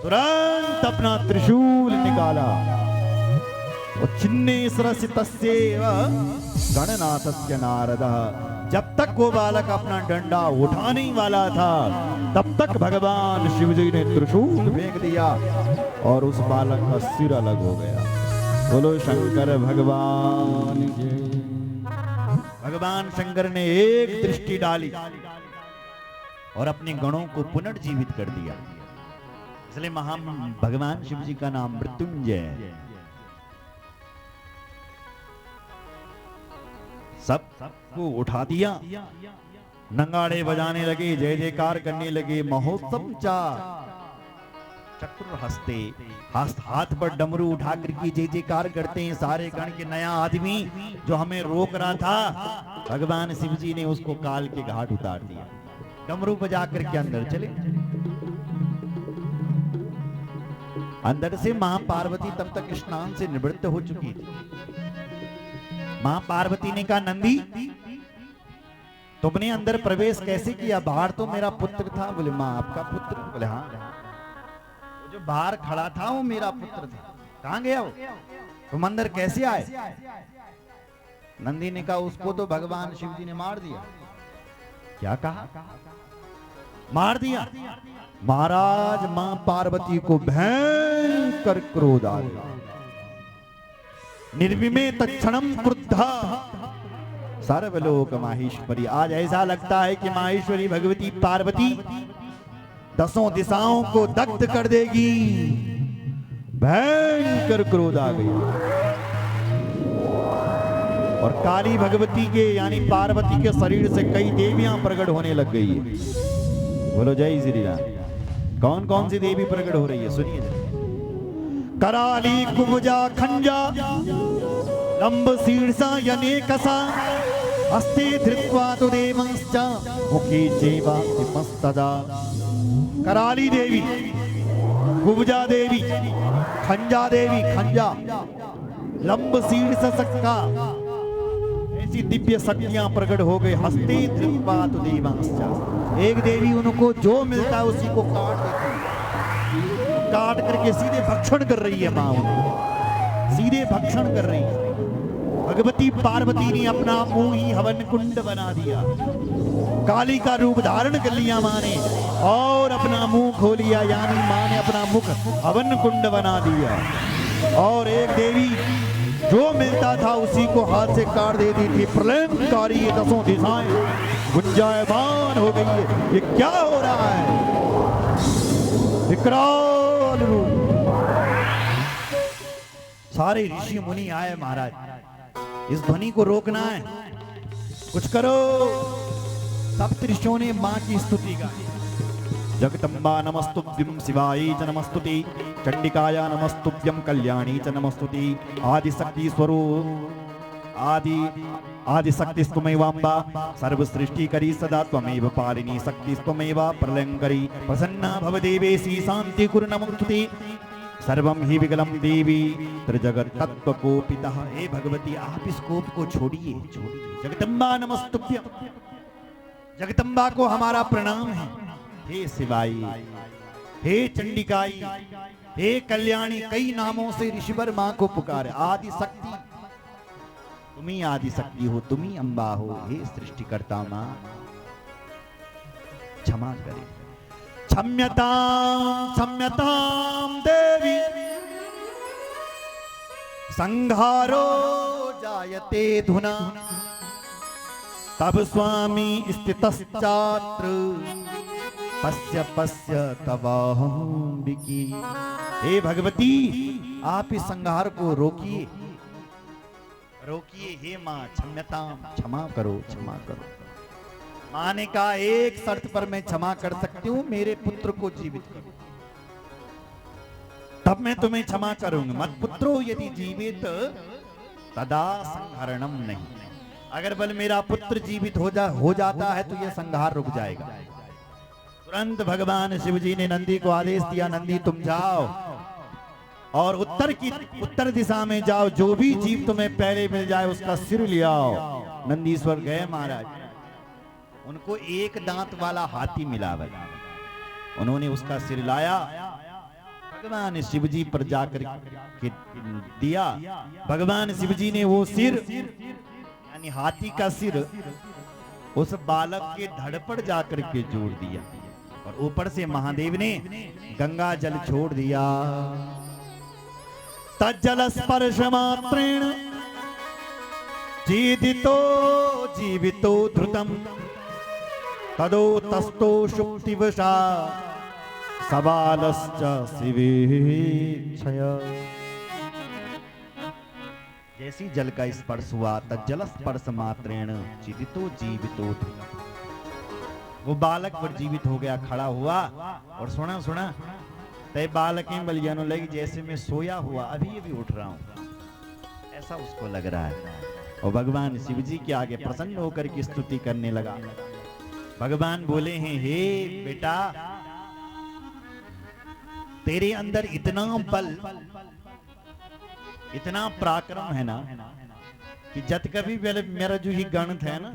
तुरंत अपना त्रिशूल निकाला और छिन्ने सरसितस्येव गणनाथस्य नारदः। जब तक वो बालक अपना डंडा उठाने वाला था तब तक भगवान शिवजी ने त्रिशूल फेंक दिया और उस बालक का सिर अलग हो गया। बोलो शंकर भगवान की। भगवान शंकर ने एक दृष्टि डाली और अपने गणों को पुनर्जीवित कर दिया। इसलिए भगवान शिव जी का नाम मृत्युंजय। सबको उठा दिया, नंगाड़े बजाने लगे, जय जयकार करने लगे। महोत्सव चा चक्र हंसते, हाथ पर डमरू उठा करके जय जयकार करते हैं सारे गण के। नया आदमी जो हमें रोक रहा था, भगवान शिव जी ने उसको काल के घाट उतार दिया। डमरू बजा करके अंदर चले। अंदर से मां पार्वती तब तक स्नान से निवृत्त हो चुकी थी। मां पार्वती ने कहा, नंदी तुमने अंदर प्रवेश कैसे किया? बाहर तो मेरा पुत्र था। बोले मां आपका पुत्र? बोले हाँ, वो जो बाहर खड़ा था वो मेरा पुत्र था। कहां गया वो? तुम अंदर कैसे आए? नंदी ने कहा, उसको तो भगवान शिव जी ने मार दिया। क्या कहा? मार दिया। महाराज मां पार्वती को भयंकर क्रोध आ गया। निर्विमे तत्क्षणम क्रुद्धा सर्वलोक माहेश्वरी। आज ऐसा लगता है कि माहेश्वरी भगवती पार्वती 10 दिशाओं को दग्ध कर देगी। भयंकर क्रोध आ गई और काली भगवती के यानी पार्वती के शरीर से कई देवियां प्रकट होने लग गई है। बोलो जय श्री राम। कौन कौन सी देवी प्रकट हो रही है सुनिए जरा। कराली कुब्जा खंजा लंब शीर्षा यनेकसा हस्ते धृत्वा तु देवंश्च मुखे चैव विपस्तदा। कराली देवी, कुब्जा देवी, खंजा देवी, खंजा लंब शीर्ष सक्का, ऐसी दिव्य शक्तियां प्रकट हो गई। हस्ते धृत्वा तु देवंश्च। एक देवी उनको जो मिलता है उसी को काट देती है, काट करके सीधे भक्षण कर रही है। मां उनको सीधे भक्षण कर रही है। भगवती पार्वती ने अपना मुंह ही हवन कुंड बना दिया। काली का रूप धारण कर लिया मां ने और अपना मुंह खोल लिया, यानी मां ने अपना मुख हवन कुंड बना दिया। और एक देवी जो मिलता था उसी को हाथ से काट देती थी। प्रलयंकारी ये 10 दिशाएं गुंजायमान हो गई है। ये क्या हो रहा है? विकराल रूप। सारे ऋषि मुनि आए, महाराज इस ध्वनि को रोकना है, कुछ करो। सब ऋषियों ने मां की स्तुति गाई। जगदम्बा नमस्तुभ्यं शिवायै च नमस्तुते, चंडिकाया नमस्तुभ्यं कल्याणी च नमस्तुते, आदिशक्ति स्वरूप आदि शक्तिस्त्वमेवाम्बा, सर्व सृष्टि करी सदा त्वमेव पालिनी शक्तिस्त्वमेव प्रलयंकरी, प्रसन्ना भव देवेशी शांति कुरु नमस्तुते, सर्वं हि विकलं देवी त्रिजगत तत्व कोपितः। हे भगवती आप इस कोप को छोड़िए, छोड़िए। जगदम्बा नमस्तुभ्यं, जगदम्बा को हमारा प्रणाम है। हे शिवाई, हे चंडिकाई, हे कल्याणी, कई नामों से ऋषिवर मां को पुकारे। आदि शक्ति, तुम ही आदि शक्ति हो, तुम ही अम्बा हो। हे सृष्टिकर्ता मां क्षमा करे। क्षम्यतां क्षम्यतां देवी, संहारो जायते धुना, तब स्वामी स्थितश्चात्र पश्य पश्य तवाहंबिकी। हे भगवती आप इस संहार को रोकिए, रोकिए। हे मां क्षम्यतां, क्षमा करो, क्षमा करो। मां ने कहा एक शर्त पर मैं क्षमा कर सकती हूँ, मेरे पुत्र को जीवित करो, तब मैं तुम्हें क्षमा करूंगी। मत पुत्रो यदि जीवित तदा संहरणम नहीं। अगर बल मेरा पुत्र जीवित हो जाता है तो यह संहार रुक जाएगा। तुरंत भगवान शिवजी ने नंदी को आदेश दिया, नंदी तुम जाओ और उत्तर दिशा में जाओ, जो भी जीव तुम्हें पहले मिल जाए उसका सिर ले आओ। नंदीश्वर गए महाराज, उनको एक दांत वाला हाथी मिला। उन्होंने उसका सिर लाया भगवान शिव जी पर जाकर के दिया। भगवान शिव जी ने वो सिर यानी हाथी का सिर उस बालक के धड़ पर जाकर के जोड़ दिया और ऊपर से महादेव ने गंगा जल छोड़ दिया। तज्जल स्पर्श मात्रेण जीवितो जीवितो ध्रुतम तदो तस्तो शुक्तिवशा सबालश्च शिवेच्छया। जैसी जल का स्पर्श हुआ तज्जल स्पर्श मात्रेण जीवितो जीवितो ध्रुतम, वो बालक पर जीवित हो गया, खड़ा हुआ और सुना सुना तय बालकें बलियानो लगी जैसे मैं सोया हुआ अभी अभी उठ रहा हूं, ऐसा उसको लग रहा है। और भगवान शिव जी के आगे प्रसन्न होकर की स्तुति करने लगा। भगवान बोले हैं, हे बेटा तेरे अंदर इतना बल इतना पराक्रम है ना कि जत कभी मेरा जो ही गण है ना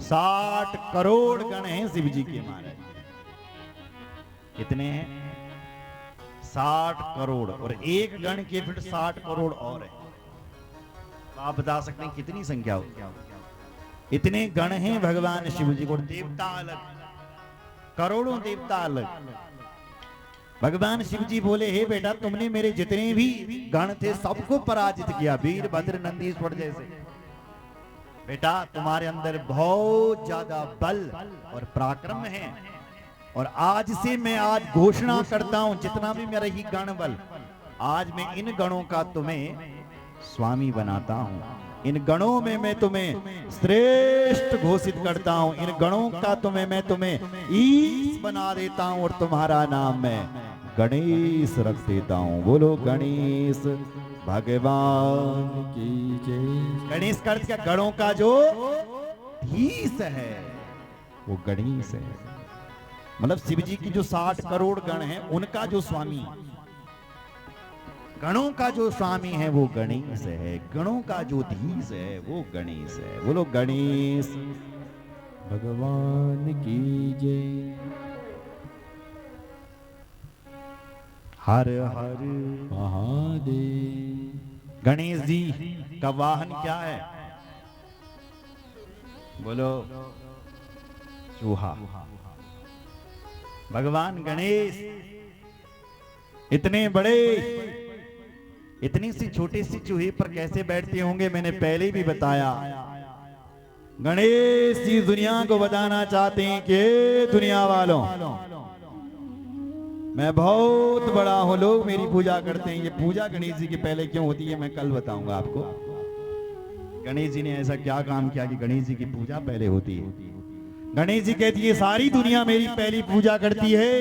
60 करोड़ गण हैं शिव जी के महाराज। कितने हैं? 60 करोड़ और एक गण के फिर 60 करोड़ और है। आप बता सकते हैं कितनी संख्या होगी? इतने गण हैं भगवान शिव जी को। देवता अलग, करोड़ों देवता अलग। भगवान शिव जी बोले, हे बेटा तुमने मेरे जितने भी गण थे सबको पराजित किया, वीरभद्र नंदीश्वर जैसे। बेटा तुम्हारे अंदर बहुत ज्यादा बल और पराक्रम है और आज से मैं आज घोषणा करता हूं जितना भी मेरा ही गण बल, आज मैं इन गणों का तुम्हें स्वामी बनाता हूं। इन गणों में मैं तुम्हें श्रेष्ठ घोषित करता हूं। इन गणों का मैं तुम्हें ईश बना देता हूं और तुम्हारा नाम मैं गणेश रख देता हूं। बोलो गणेश भगवान की जय। गणेश का अर्थ क्या? गणों का जो धीश है वो गणेश है। मतलब शिव जी की जो 60 करोड़ गण हैं उनका जो स्वामी, गणों का जो स्वामी है वो गणेश है। गणों का जो धीश है वो गणेश है। बोलो गणेश भगवान की जय। हर हर महादेव। गणेश जी का वाहन क्या है? बोलो चूहा। भगवान गणेश इतने बड़े, इतनी सी छोटी सी चूहे पर कैसे बैठते होंगे मैंने पहले भी बताया। गणेश जी दुनिया को बताना चाहते हैं कि दुनिया वालों मैं बहुत बड़ा हूं, लोग मेरी पूजा करते हैं। ये पूजा गणेश जी की पहले क्यों होती है मैं कल बताऊंगा आपको। गणेश जी ने ऐसा क्या काम किया कि गणेश जी की पूजा पहले होती है। गणेश जी कहती है सारी दुनिया मेरी पहली पूजा करती है,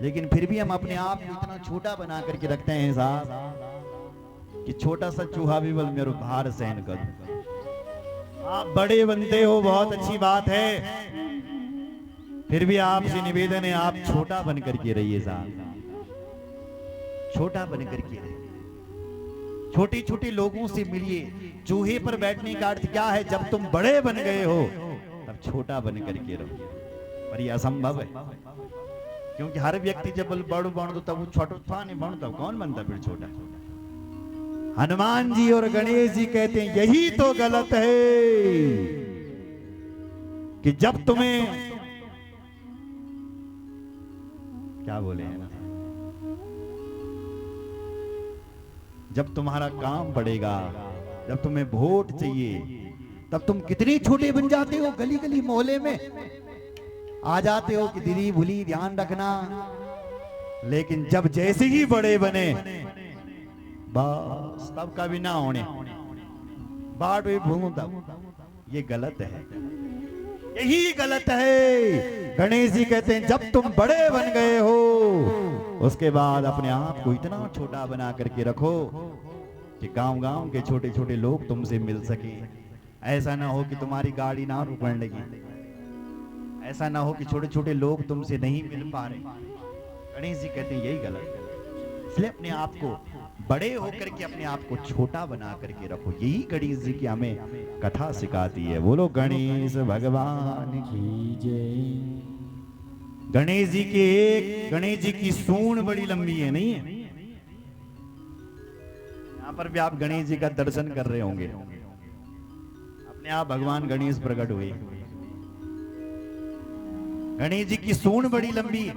लेकिन फिर भी हम अपने आप को इतना छोटा बना करके रखते हैं साहब कि छोटा सा चूहा भी बल मेरे भार सहन कर। आप बड़े बनते हो बहुत अच्छी बात है, फिर भी आपसे निवेदन है आप छोटा बन करके रहिए साहब, छोटा बन करके रहिए। छोटे छोटे लोगों से मिलिए। चूहे पर बैठने का अर्थ क्या है? जब तुम बड़े बन गए हो तब छोटा बन करके रहो। पर यह असंभव है क्योंकि हर व्यक्ति जब बड़ बन तब वो छोटा नहीं बनता, कौन बनता फिर छोटा? हनुमान जी और गणेश जी कहते हैं यही तो गलत है कि जब तुम्हें क्या बोले हैं ना, जब तुम्हारा काम बढ़ेगा, जब तुम्हें वोट चाहिए तब तुम कितने छोटे बन जाते हो। गली गली मोहल्ले में आ जाते हो कि दीदी भूली ध्यान रखना, लेकिन जब जैसे ही बड़े बने बस तब कभी ना होने बाट भूमू तब। ये गलत है, यही गलत है। गणेश जी कहते हैं जब तुम बड़े बन गए हो उसके बाद अपने आप को इतना छोटा बना करके रखो कि गांव गांव के छोटे छोटे लोग तुमसे मिल सके। ऐसा ना हो कि तुम्हारी गाड़ी ना रुकने लगी, ऐसा ना हो कि छोटे छोटे लोग तुमसे नहीं मिल पा रहे। गणेश जी कहते हैं यही गलत है, इसलिए अपने आप को बड़े होकर के अपने आप को छोटा बना करके रखो। यही गणेश जी की हमें कथा सिखाती है। बोलो गणेश भगवान की जय। गणेश जी की सूंड बड़ी लंबी है, नहीं है? यहां पर भी आप गणेश जी का दर्शन कर रहे होंगे। अपने आप भगवान गणेश प्रकट हुए। गणेश जी की सूंड बड़ी लंबी है।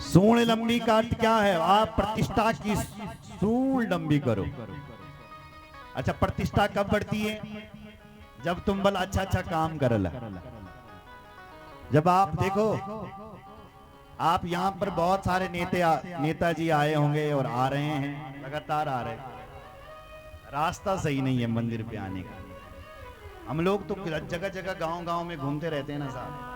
सूंड लंबी का अर्थ क्या है? आप प्रतिष्ठा की सूंड लंबी करो। अच्छा, प्रतिष्ठा कब बढ़ती है? जब तुम बल अच्छा अच्छा काम करला। जब आप देखो, आप यहाँ पर बहुत सारे नेताजी आए होंगे और आ रहे हैं, लगातार आ रहे हैं। रास्ता सही नहीं है मंदिर पे आने का। हम लोग तो जगह जगह गांव गांव में घूमते रहते हैं ना साहब।